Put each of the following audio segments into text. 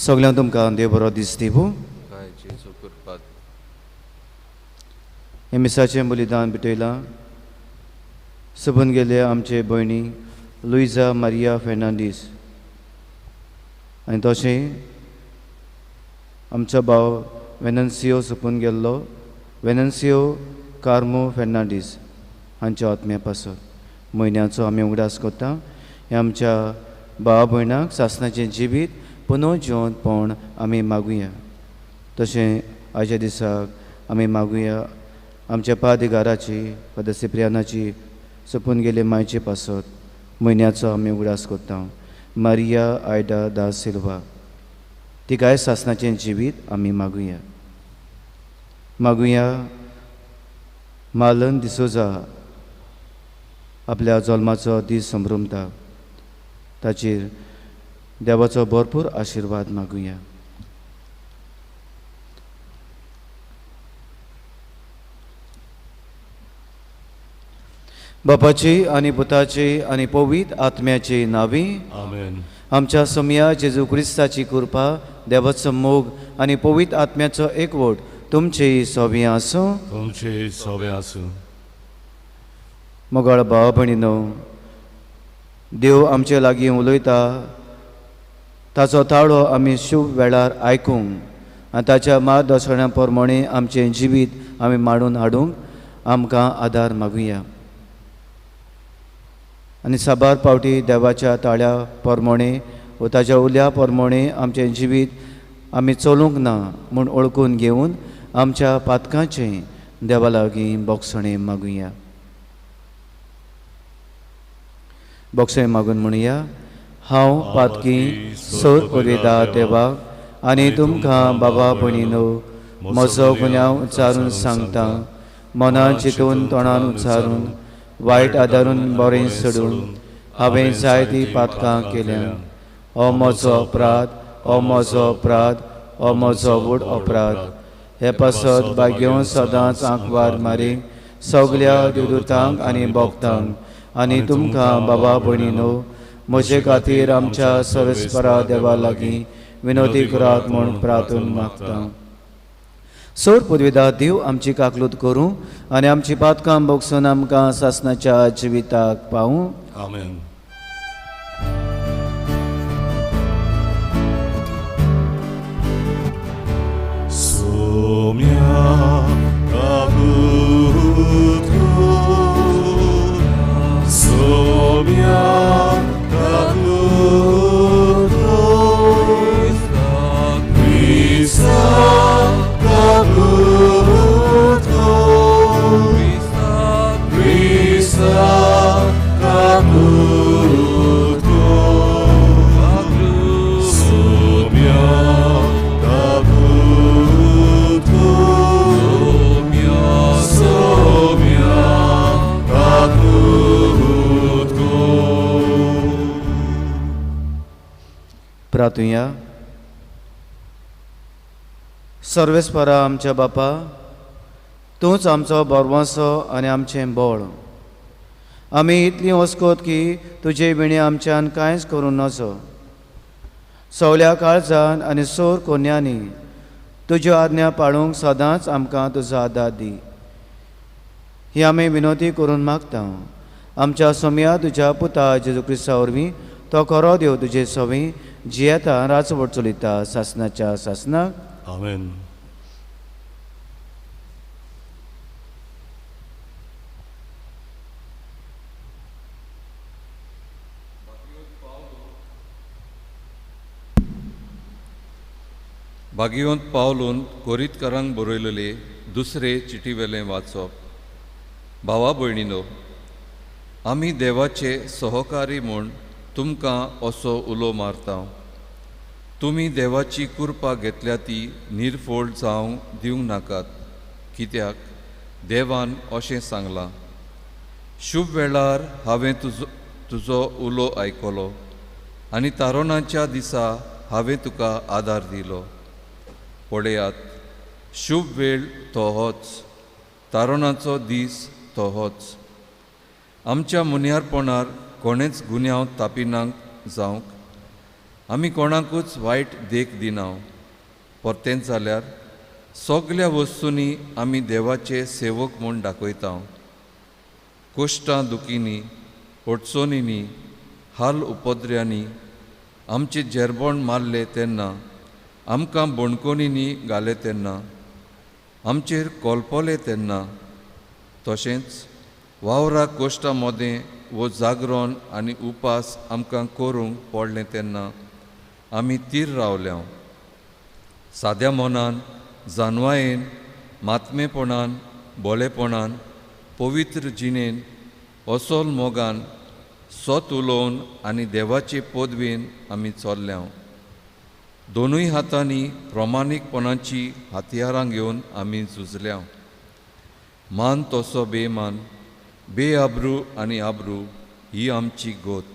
सगळ्यांक तुमकां देव बरो दीस दिवं. हे मिसाचें बलिदान भिटयलां. सबून गेले आमचे भयणी लुइजा मारिया फेर्नांडीस आनी तशें आमचो भाव वेनन्सियो सोंपून गेल्लो वेनन्सियो कार्मो फेर्नांडीस हांच्या आत्म्या पासत म्हयन्याचो आमी उगडास करता. हे आमच्या भावा भयणाक सासणाचें जिवीत पुनः जिवंतपण आमी मागुया. तशें आयच्या दिसाक आमी मागुया आमच्या पादिगाराची फादर सिप्रियानाची सोंपून गेले मायचे पासत म्हयन्याचो आमी उगडास करता. मारिया आयडा दा सिल्वा तिकाय सासणाचें जिवीत आमी मागुया. मागुया मालन डिसोजा आपल्या जल्माचो दीस संभ्रमता ताचेर देवाचो भरपूर आशिर्वाद मागुया. बापाची आनी पुताची आनी पवित्र आत्म्याची नावी आमेन. आमच्या सोम्या जेजू क्रिस्ताची कृपा देवाचो मोग आनी पवित्र आत्म्याचो एकवट तुमची सोबी आसूं. तुमचे सोबे आसूं. मोगाळ भाव भयणीनो, देव आमचे लागीं उलयता ताचो ताळो आमी शुभ वेळार आयकूंक आनी ताच्या मार्गदर्शना प्रमाणे आमचें जिवीत आमी मांडून हाडूंक आमकां आदार मागुया. आनी साबार पावटी देवाच्या ताळ्या प्रमाणे व ताच्या उल्या प्रमाणे आमचें जिवीत आमी चलूंक ना म्हूण ओळखून घेवन आमच्या पातकांचें देवा लागीं बोगसणें मागुया. बोगसणें मागून म्हणुया. हांव पातकी सोद पदवेदा देवाक आनी तुमकां बाबा भयणीनो म्हजो गुन्यांव उच्चारून सांगता. मनान चिंतून तोंडान उच्चारून वायट आदारून बरें सोडून हांवें जायतीं पातकां केल्यां. हो म्हजो अपराध, हो म्हजो अपराध, हो म्हजो व्हड अपराध. हे पासत भाग्यो सदांच आंकवार मारीक सगल्या देवदूतांक आनी भक्तांक आनी तुमकां बाबा भयणीनो म्हजे खातीर आमच्या सर्वेस्परा देवा लागीं विनोदी करात म्हूण प्रार्थना मागता. सोर पदवेदा देव आमची काकलूत करूं आनी आमची पातकां बोगसून आमकां सासणाच्या जिविताक पावूं. आमेन. सोम्या काकूत सोम्या काकूत क्रिस्ता काकूत क्रिस्ता काकूत सोम्या काकूत सोम्या काकूत. प्रार्थुया. सर्वेस्परा आमच्या बापा, तूंच आमचो बरवासो आनी आमचें बळ. आमी इतलीं वस्कोत की तुजे विणे आमच्यान कांयच करूं नजो. सवल्या काळजान आनी सोर कोन्यांनी तुज्यो आज्ञा पाळूंक सदांच आमकां तुजो आदार दी. ही आमी विनोदी करून मागता आमच्या सोम्या तुज्या पुता जेजू क्रिस्ता वरवीं तो खरो देव तुजे सोबी जियेता राजवट चलयता सासणाच्या सासणाक. आमेन. भागियोंत पावलून कोरीतकारांक बरयलेले दुसरे चिटीवेलें वाचप. भावा भयणीनो, आमी देवाचे सहकारी म्हूण तुमकां असो उलो मारता. तुमी देवाची कृपा घेतल्या ती निर्फोळ जावंक दिवंक नाकात, कित्याक देवान अशें सांगलां, शुभ वेळार हांवें तुजो उलो आयकलो आनी तारुणाच्या दिसा हांवें तुका आदार दिलो. पळयात, शुभ वेळ तो होच, तारुणाचो दीस तो होच. आमच्या मुनियारपणार कोणेच गुन्यांव तापिनांक जावंक आमी कोणाकूच वायट देख दिना, परतेंच जाल्यार सगल्या वस्तूंनी आमी देवाचे सेवक म्हूण दाखयता. कोश्टां दुखींनी, अडचणींनी, हाल उपद्र्यांनी आमचे जेरबोण मारले तेन्ना, आमकां बोणकोणींनी घाले तेन्ना, आमचेर कोलपोले तेन्ना, तशेंच वावराक कोश्टां मोदें वो जागरण आनी उपास आमकां करूंक पडलें तेन्ना आमी तीर रावल्या. साद्या मनान, जानवायेन, मातमेपणान, बोलेपणान, पवित्र जिणेन, असोल मोगान, सोत उलोवन आनी देवाचे पदवेन आमी चल्ल्या. दोनूय हातांनी प्रमाणीकपणाची हातयारां घेवन आमी झुजल्या. मान तसो बेमान, बेआब्रू आनी आब्रू ही आमची गोत.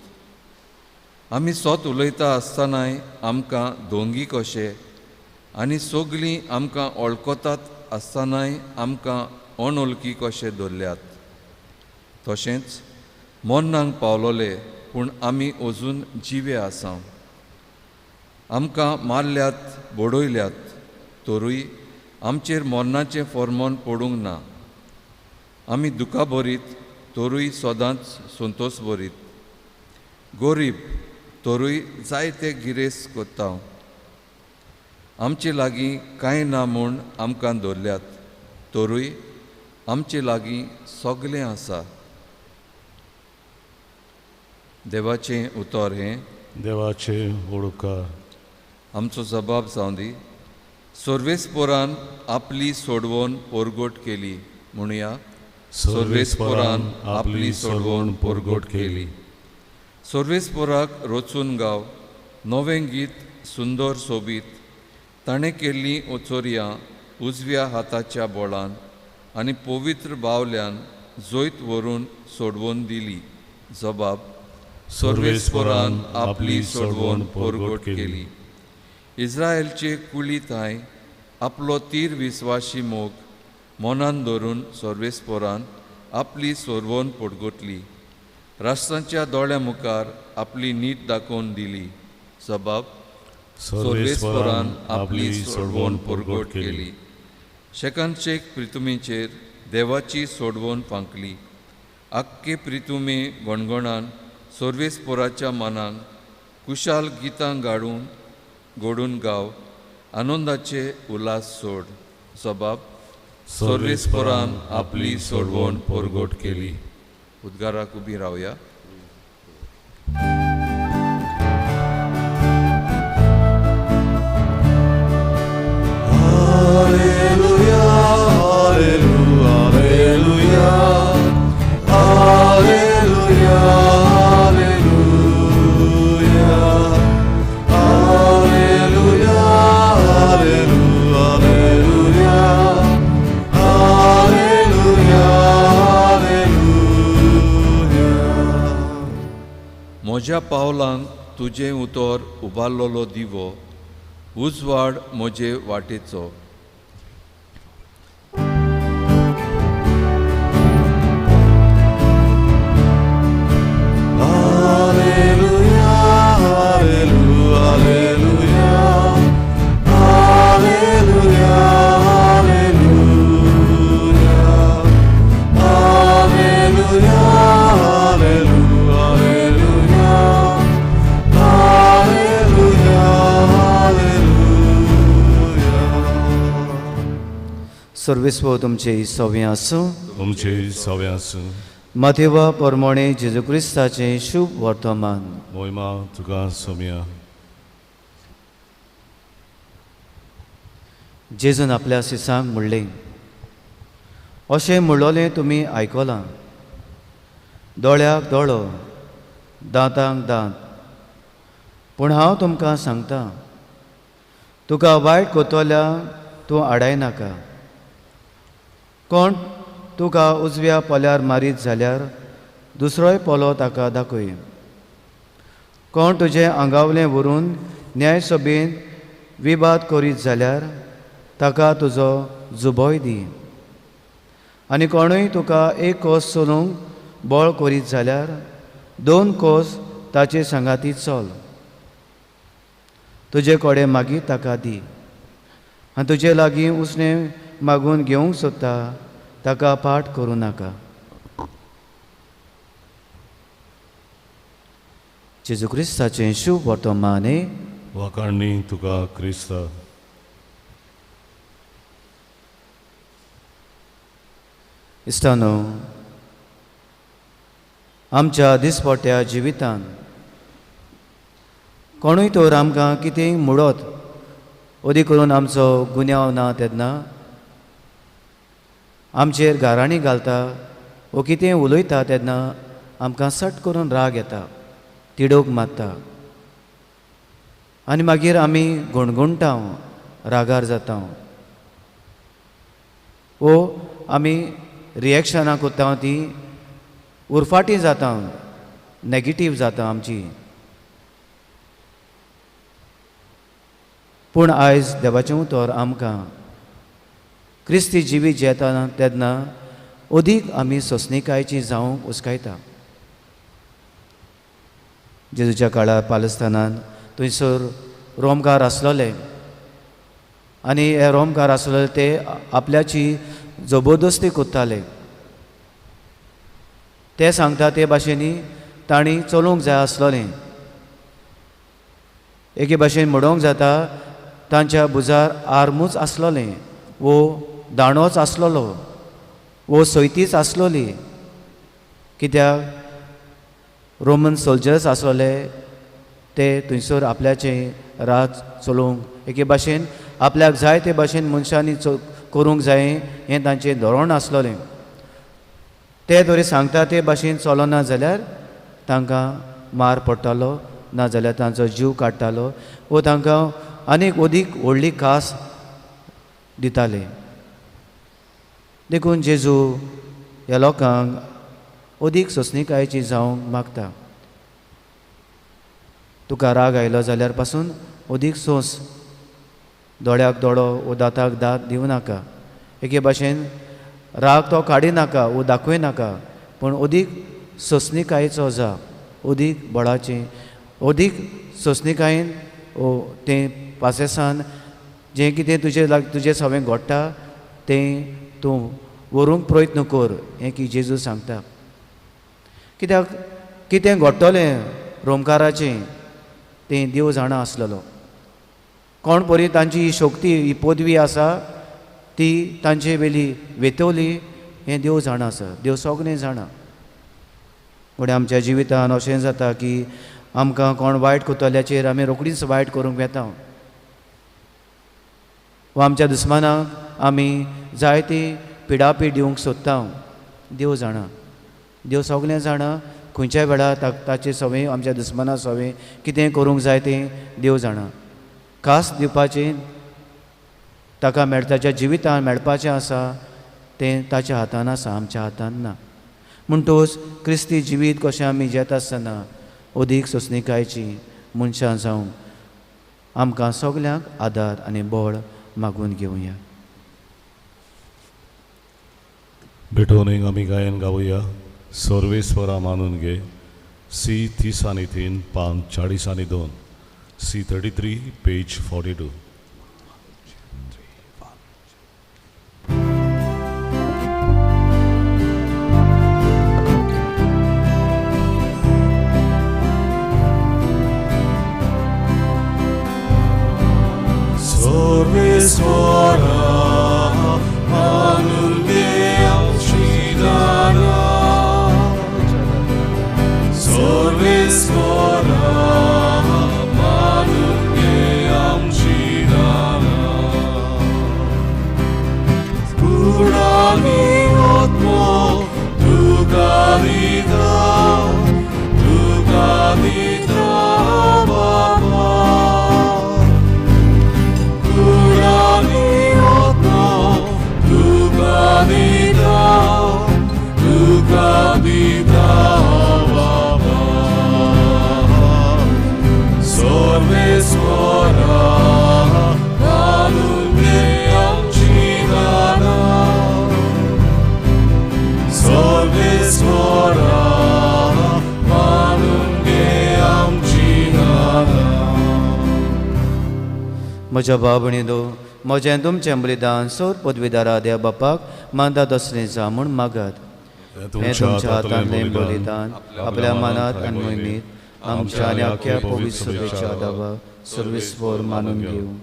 आमी सोत उलयता आसतनाय आमकां दोंगी कशे आनी सगलीं आमकां वळखतात आसतनाय आमकां अणवळखी कशे दवरल्यात. तशेंच मरणांक पावलोले पूण आमी अजून जिवे आसा. आमकां मारल्यात, बडयल्यात, तरूय आमचेर मरणाचें फर्मोन पडूंक ना. आमी दुखां भरीत, तरूय सदांच संतोश भरीत. गरीब, तरूय जायते गिरेस्त कोत्ता. आमचे लागीं कांय ना म्हूण आमकां दवरल्यात, तरूय आमचे लागीं सगलें आसा. देवाचें उतर हें. देवाचे ओडकार. आमचो जबाब जावं दी. सर्वेस्पोरान आपली सोडवण पोरगोट केली म्हणुया. सर्वेस्पोरान आपली सोडवण पोरगोट केली. सर्वेस्पोराक रोचून गाव, नवें गीत सुंदर सोबीत. ताणें केल्लीं ओचोरयां उजव्या हाताच्या बोळान आनी पवित्र बावल्यान जोयत व्हरून सोडवून दिली. जबाब. सर्वेस्पोरान आपली सोडवण पोरगोट केली. इस्रायलचे कुळीताय आपलो तीर विस्वाशी मोग मनान धरून सर्वेस्पोरान आपली सोडवण पोरगोटली. राष्ट्रांच्या दोळ्या मुखार आपली नीट दाखोवन दिली. जबाब. सर्वेस्पोरान आपली सोडवण पोरगोट केली. शेकांचेक प्रितुमेचेर देवाची सोडवण फांकली. आख्खे प्रितुमे गणगणान सर्वेस्पोराच्या मनाक कुशाल गितां घोडून गाव, आनंदाचे उल्हास सोड. जबाब. सर्वेस्पोरान आपली सोडवण पोरगोट केली. उद्गाराक उबी रावया. Alleluia, alleluia, alleluia, alleluia, alleluia, alleluia, alleluia, alleluia, alleluia. म्हज्या पावलांक तुजें उतर उबारलोलो दिवो, उजवाड म्हजे वाटेचो. सर्वेस्व तुमचे सव्या आसूं. तुमचे सवे आसूं. माथेवा परमोणे जेजू क्रिस्ताचे शुभ वर्तमान. मोहिमा तुका सोम्या. जेजून आपल्या सिसांक म्हणलें, अशें म्हणलोलें तुमी आयकलां. दोळ्याक दोळो, दांतांक दांत. पूण हांव तुमकां सांगतां, तुका वायट कोतोल्याक तूं आडायनाका. कोण तुका उजव्या पोल्यार मारीत जाल्यार दुसरोय पोलो ताका दाखय. कोण तुजें आंगावलें व्हरून न्यायसभेन विवाद करीत जाल्यार ताका तुजो जुबोय दी. आनी कोणूय तुका एक कोस चलोवंक बळ करीत जाल्यार 2 कोस ताचे सांगाती चल. तुजे कोडे मागी ताका दी. आनी तुजे लागीं उसणें मागून घेवंक सोदता ताका पाट करूं नाका. जेजू क्रिस्ताचें शुभ वर्तमाने वाकाणणी तुका क्रिस्ता. इश्टानो, आमच्या दिसपट्ट्या जिवितांत कोणूय तर आमकां कितेंय म्हणत ओदी करून आमचो गुन्यांव ना तेन्ना आमचेर गाराणी घालता वो कितें उलयता तेन्ना आमकां सट करून राग येता, तिडोक मारता आनी मागीर आमी गुणगुणटाव, रागार जाता वो आमी रिएक्शनां कोत्ता ती उरफाटी जाता, नेगेटीव जाता आमची. पूण आयज देवाचें उतर आमकां क्रिस्ती जिवीत जेता तेन्ना अदीक आमी सोंसणीकायेची जावंक उस्कायता. जेजूच्या काळार पालस्तानान थंयसर रोमकार आसलोले आनी हे रोमकार आसलोले ते आपल्याची जबरदस्ती कोत्ताले. ते सांगता ते भाशेनी तांणी चलूंक जाय आसलोलें. एके भाशेन म्हणोंक जाता तांच्या भुजार आर्मूच आसलोलें, वो दांडोच आसलोलो, वो सैतीच आसलोली. कित्याक रोमन सोल्जर्स आसलोले ते थंयसर आपल्याचे राज चलोवंक एके भाशेन आपल्याक जाय ते भाशेन मनशांनी करूंक जाय हें तांचें धोरण आसलोलें. ते तरी सांगता ते भाशेन चलोना जाल्यार तांकां मार पडटालो, ना जाल्यार तांचो जीव काडटालो वो तांकां आनीक अदीक व्हडली खास दिताले. देखून जेजू ह्या लोकांक अदीक सोंसणीकायेची जावंक मागता. तुका राग आयलो जाल्यार पासून अदीक सोंस, दोळ्याक दोळो वो दांताक दांत दिवं नाका. एके भाशेन राग तो काडी नाका वो दाखय नाका, पूण अदीक सोंसणीकायेचो जा, अदीक बळाचें, अदीक सोंसणीकायेन तें पासेसान जें कितें तुजें सवें घडटा तें तूं व्हरूंक प्रयत्न कर, हें की जेजू सांगता. कित्याक कितें घडटलें रोमकाराचें तें देव जाणा आसलेलो. कोण परी तांची ही शक्ती, ही पदवी आसा ती तांचे वेली वेतवली हें देव जाणा आसा, देव सगळें जाणा. फुडें आमच्या जिवितान अशें जाता की आमकां कोण वायट कोत्तल्याचेर आमी रोखडीच वायट करूंक येता, वा आमच्या दुस्मानाक आमी जायती पिडापीड दिवंक सोदता. देव जाणा, देव सगळें जाणा. खंयच्याय वेळार ताचे सवें आमच्या दुस्माना सवें कितें करूंक जाय तें देव जाणा. खास दिवपाचें ताका ताच्या जिवितान मेळपाचें आसा तें ताच्या हातान आसा, आमच्या हातान ना. म्हणटूच क्रिस्ती जिवीत कशें आमी जेता आसतना अदीक सोंसणीकायेची मनशां जावं आमकां सगल्यांक आदार आनी बळ मागून घेवया. भेटोवनीक आमी गायन गावया. सर्वेस्वरा मानून घे. C3 पान 40 C33 page 42. Sorvesvara manunge amshidana Sorvesvara manunge amshidana Purani atmo dugadita Baba Purani म्हज्या भाव भयणीनो, म्हजें तुमचें बलिदान सौर पदवीदारा देव बापाक मानता तसलें जा म्हूण मागात. हें तुमच्या हातांतलें बलिदान आपल्या मनात आनी मोहिनीत आमच्या आनी आख्या पवित्र सभेच्या दावा सर्वेस्वर मानून घेवं.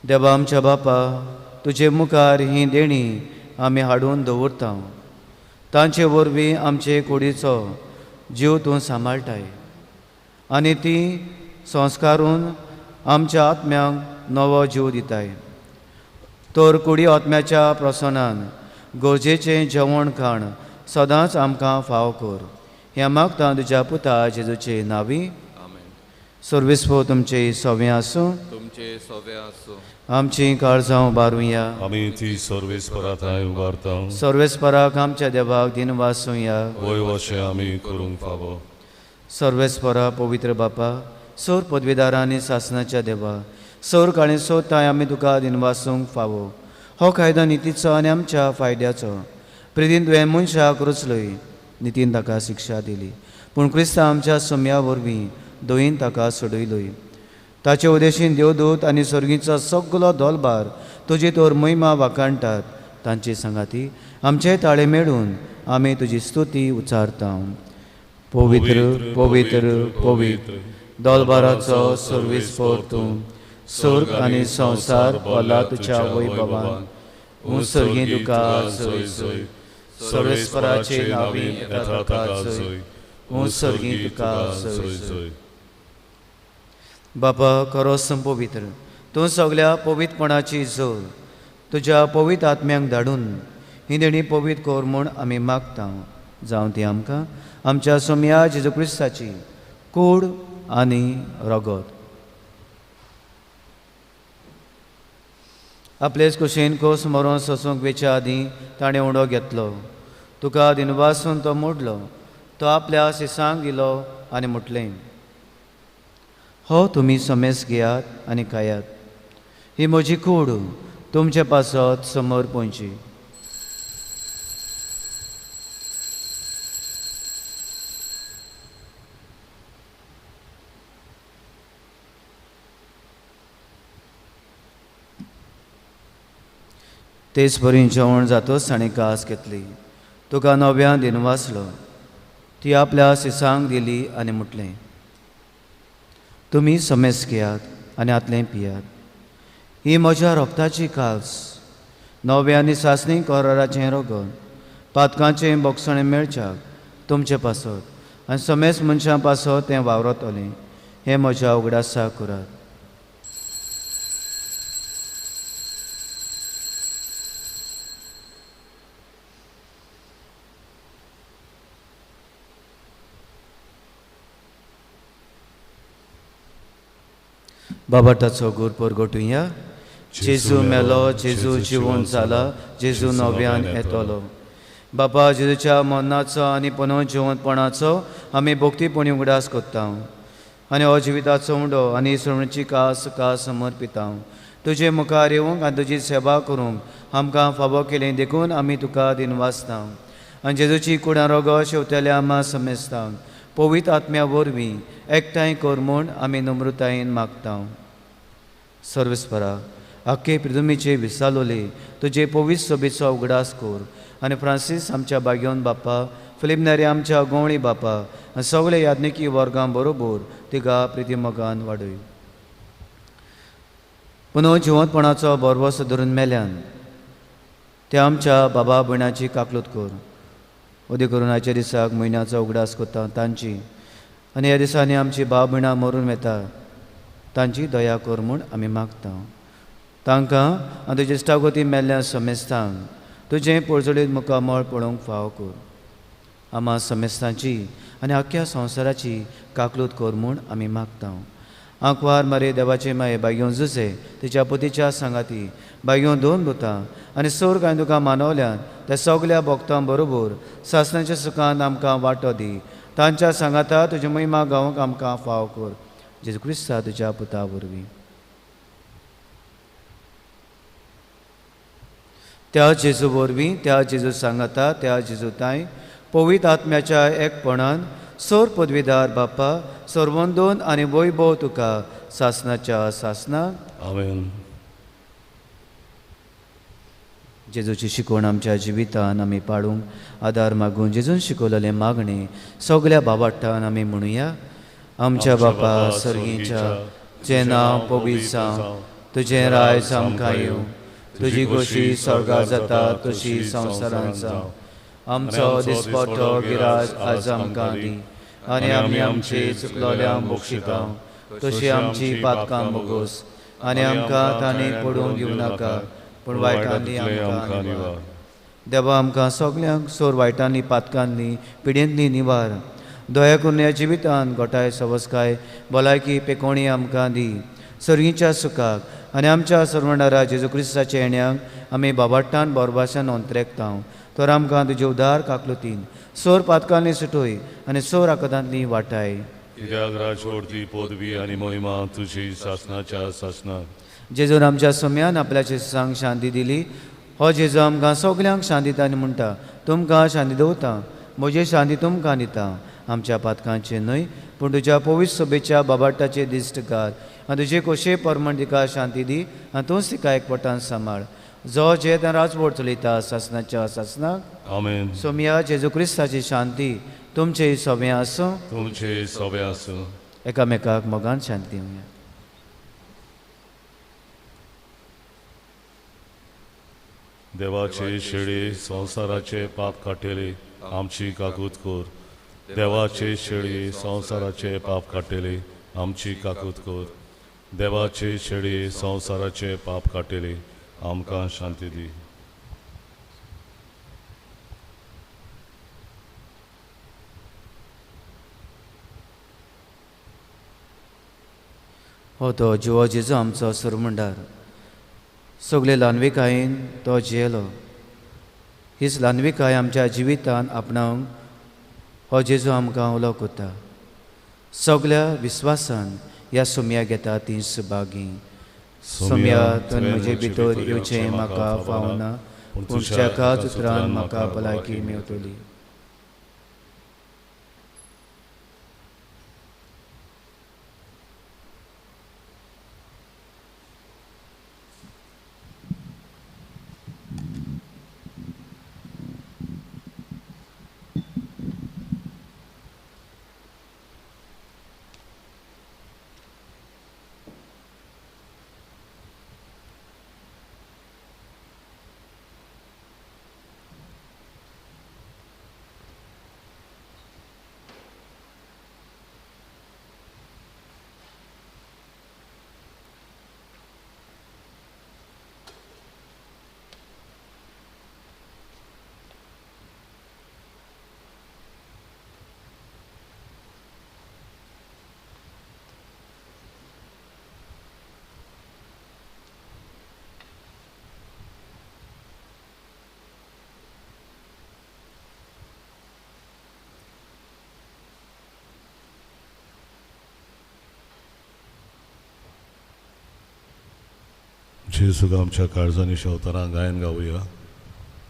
देवा आमच्या बापा, तुजे मुखार ही देणी आमी हाडून दवरता. तांचे वरवीं आमचे कुडीचो जीव तूं सांबाळटाय आनी ती संस्कारून आमच्या आत्म्यांक नवो जीव दिताय. तर कुडी आत्म्याच्या प्रसन्नान गरजेचें जेवण खाण सदांच आमकां फाव कर. हें मागता तुज्या पुता जेजूचे नांवी. सर्वेस्व तुमचे सवें आसूं. तुमचे सवे आसूं. आमची काळजां उबारुया. आमी ती सर्वेस्पराताय उबारता. सर्वेस्पराक आमच्या देवाक दिन वासूया. वय अशें आमी करूंक फावो. सर्वेस्परा पवित्र बापा, सौर पदवीदारांनी शासनाच्या देवा, सौर काळी सोताय आमी तुका दिन वासूंक फावो. हो कायदो नितीचो आनी आमच्या फायद्याचो. प्रिदीन तुवें मनशाक रुचलय, नितीन ताका शिक्षा दिली, पूण क्रिस्तांव आमच्या सोम्या वरवीं दोयीन ताका सोडयलोय. ताचे उदेशीन देवदूत आनी सर्गीचो सगलो दोलबार तुजी तोर महिमा वाकाणटात. तांची संगाती आमचे ताळे मेळून आमी तुजी स्तुती उच्चारता. पवित्र पवित्र पवित्र दोलबाराचो सर्वेस्पर तूं. स्वर्ग आनी संवसार भला तुज्या वैभवान. सर्गी तुका जय जय. सर्वेस्पराचे नांवी येता ताका जय. सर्गी तुका जय जय. बापा खरोच पवित्र, तूं सगल्या पवित्रपणाची जोर तुज्या पवित्र आत्म्यांक धाडून ही देणी पवित्र कोर म्हूण आमी मागता. जावं ती आमकां आमच्या सोम्या जेजू क्रिस्ताची कूड आनी रगत. आपलेच कुशीन कोस मरोन सोसूंक वेच्या आदीं ताणें उंडो घेतलो. तुका दिनवासून तो मोडलो. तो आपल्या सिसांक दिलो आनी म्हटलें, हो तुमी समेस घेयात आनी खायात. ही म्हजी कूड तुमचे पासत समोर पोंची. तेच परी जेवण जातोच ताणें कास घेतली. तुका नव्या दिन वाचलो. ती आपल्या सिसांक दिली आनी म्हटलें, तुमी समेस घेयात आनी आतलें पियात. ही म्हज्या रोगताची कास, नव्या आनी सासणी कोराराचें रगत, पातकांचें बोगसणें मेळच्याक तुमचे पासत आनी समेस मनशां पासत तें वावरतलें. हें म्हज्या उगडासा करात. बाबाटाचो गुरपूर घोटुया. जेजू मेलो, जेजू जिवून जाला, जेजू नव्यान येतलो. बापा जेजूच्या मरणाचो आनी पुनः जिवंतपणाचो आमी भोक्तीपणी उगडास कोत्ता आनी हो जिविताचो उंडो आनी सोडणीची कास कास समर्पिता. तुजे मुखार येवंक आनी तुजी सेवा करूंक आमकां फावो केलें देखून आमी तुका दिन वाचता. आनी जेजूची कुडां रोगो शेवतेल्या आमा समेस्ता. पवित्र आत्म्या वरवीं एकठांय कर म्हूण आमी नम्रतायेन मागता. सर्वेस्परा आख्खे पृथ्वीचे विसालोले तुजे पवित्र सभेचो उगडास कर आनी फ्रांसीस आमच्या बागेवन बापा, फिलीप नेरी आमच्या गोवळी बापा आनी सगळे याज्ञिकी वर्गां बरोबर तिका प्रिती मोगान वाडय. पुनः जिवंतपणाचो बरवस धरून मेल्यान त्या आमच्या बाबा भयणाची काकलूत कर. उदी करून आयच्या दिसाक म्हयन्याचो उगडास कोत्ता तांची आनी ह्या दिसांनी आमची भाव भयणां मरून वेता तांची दया कर म्हूण आमी मागता. तांकां आनी तुजे इश्टागोती मेल्ल्या समेस्तांक तुजें पळजडीत मुखामळ पळोवंक फाव कर. आमा समेस्तांची आनी आख्या संवसाराची काकलूत कर म्हूण आमी मागता. आंकवार मारे देवाचे माये बागेवन जुसे तिच्या पुतीच्या सांगाती बागेवन दोन भुतां आनी सौर कांय तुका मानवल्यान त्या सगल्या भोगतां बरोबर सासणाच्या सुखांत आमकां वांटो दी. तांच्या सांगाता तुजी महिमा गावंक आमकां फाव कर. जेजू क्रिस्ता तुज्या पुता वरवीं. त्या जेजू वरवीं, त्या जेजू सांगाता, त्या जेजू ताय पवित्र आत्म्याच्या एकपणान सोर पदवीदार बाप्पा सर्वोंदोन आनी वैभव तुका सासनाच्या सासनाक आमेन. जेजूची शिकवण आमच्या जिवितान आमी पाळूंक आदार मागून जेजून शिकवलेले मागणे सगळ्या बाबाठान आमी म्हणुया. आमच्या बापा सर्गीच्या जे नांव पवित्र जावं, तुजें रायज आमकां येवं, तुजी खोशी स्वर्गांत जाता तशी संवसारांत जावं. आमचो दिसपट्टो गिराज आज आमकां दी, आनी आमी आमचे चुकलोल्यांक बक्षितां, तशी आमची पातकां मोगोस, आनी आमकां तांणीत पडूंक दिवं नाका, पूण वायटांतली आमकां निवार. देवा आमकां सगल्यांक सोर वायटांनी पातकांनी पिडेंतली निवार. दया करून ह्या जिवितान गोठाय सवस्काय भलायकी पेकोणी आमकां दी. सर्गीच्या सुखाक आनी आमच्या सर्वणारा जेजू क्रिस्ताच्या येण्याक आमी बाबाट्टान बोरभाशान अंतरेकतांव. तर आमकां तुजे उदार काकलुतीन सोर पातकांनी सुटोय आनी सोर आकादांतली वाटाय. कित्याक राजवडती पदवी आनी मोहिमा तुजी सासनाच्या सासनाक. जेजून आमच्या सोम्यान आपल्याच्या सांग शांती दिली. हो जेजू आमकां सगल्यांक शांती दिता आनी म्हणटा, तुमकां शांती दवरता, म्हजी शांती तुमकां दिता. आमच्या पातकांचे न्हय, पूण तुज्या पवित्र सभेच्या बाबाटाचे दिश्ट घाल आनी तुजे खोशे परमण तिका शांती दी आनी तूंच तिका एकवटान सांबाळ. जो जे राजवट चलयता सासनाच्या सासनाक. आमेन. सोम्या जेजू क्रिस्ताची शांती तुमचे सोबे आसूं. तुमचे सोबे आसूं. एकामेकाक मोगान शांती दिवया. देवाचे शेळे संवसाराचे पाप काटेले आमची काकूत कोर. देवाचे शेळे संवसाराचे पाप काटेले आमची काकूत कोर. देवाचे शेळे संवसाराचे पाप काटेले आमकां शांती दी. हो तो जिवो जेजू आमचो सुरमंडार. सगळे ल्हानविकायेन तो जियेलो. हीच ल्हानविकाय आमच्या जिवितान आपणावंक हो जेजू आमकां उलो कोता. सगळ्या विस्वासान ह्या सोम्या घेता ती सुभागी. सोम्या तुवें म्हजे भितर येवचें म्हाका फावना, पूण तुज्या कांच उतरान म्हाका भलायकी मेवतली. जेजूक आमच्या काळजांनी शेवताना गायन गावया.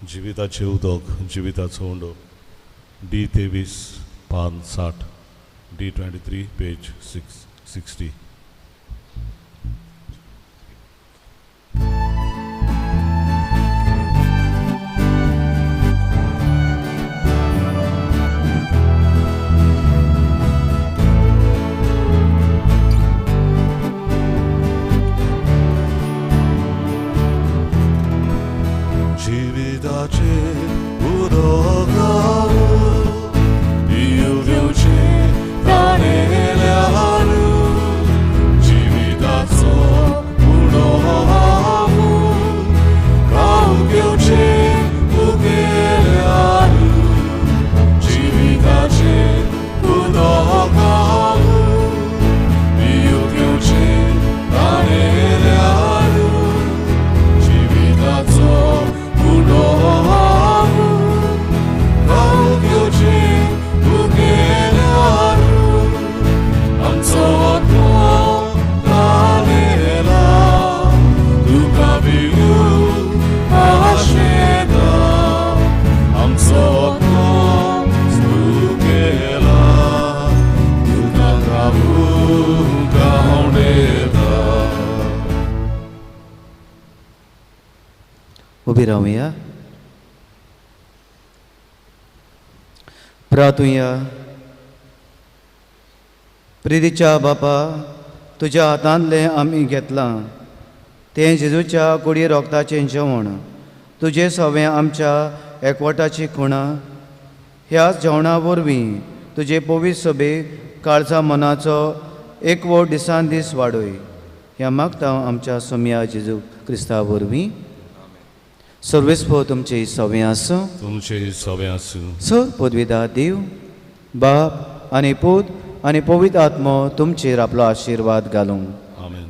जिविताचे उदक जिविताचो उंडो. D23 पान 60. D23 page 660. Io Deus te darei a luz. उबी रावया. प्रार्थुया. प्रितीच्या बापा, तुज्या हातांतलें आमी घेतलां तें जेजूच्या कुडी रोगताचें जेवण, तुजें सवें आमच्या एकवटाची खुणा. ह्या जेवणा वरवीं तुजे पवित्र सभेक काळजा मनाचो एकवट दिसान दीस वाडय. ह्या मागता आमच्या सोम्या जेजू क्रिस्ता वरवीं. सर्वेस्पो तुमचे सवें आसूं. तुमचे सवें आसूं. सर पदवीदार देव, बाप आनी पूत आनी पवित्र आत्मो तुमचेर आपलो आशिर्वाद घालूं. आमेन.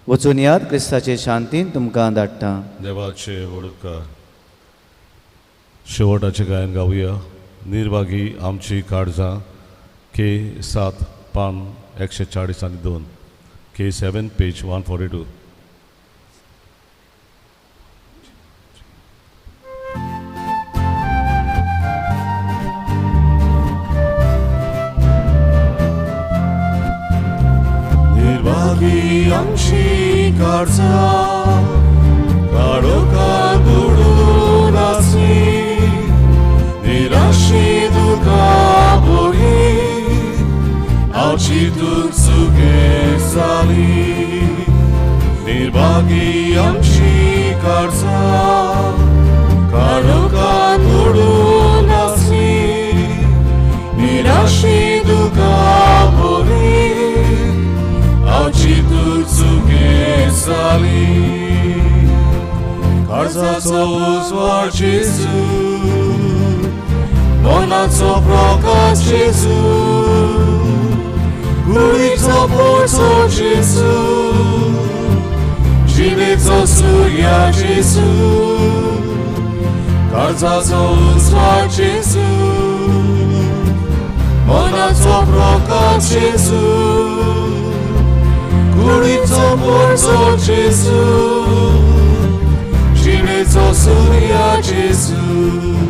वचून याद क्रिस्ताचे शांतीन तुमकां धाडटा. देवाचे वडकार. शेवटाचे गायन गावया. निर्भागी आमची काळजां के 7 पान 142 के 7 पेज 142. निर्भागी आमची काळजां काळोखांत बुडून आसली, निराशेंत दुखां भोगी आमची दूख सुखे जाली. निर्भागी आमची काळजां काळोखांत बुडून आसली, निराशेंत दुखां भोगी आमची दूख सुखे जाली. काळजाचो उजवाड जेजू, मोनाचो प्रकाश जेजू, कुडीचो पोरचो जेजू, जिणेचो सुर्या जेजू. काळजाचो उजवाड जेजू, मोनाचो प्रकाश जेजू, कुडीचो पोरचो जेजू, जिणेचो सुर्या जेजू.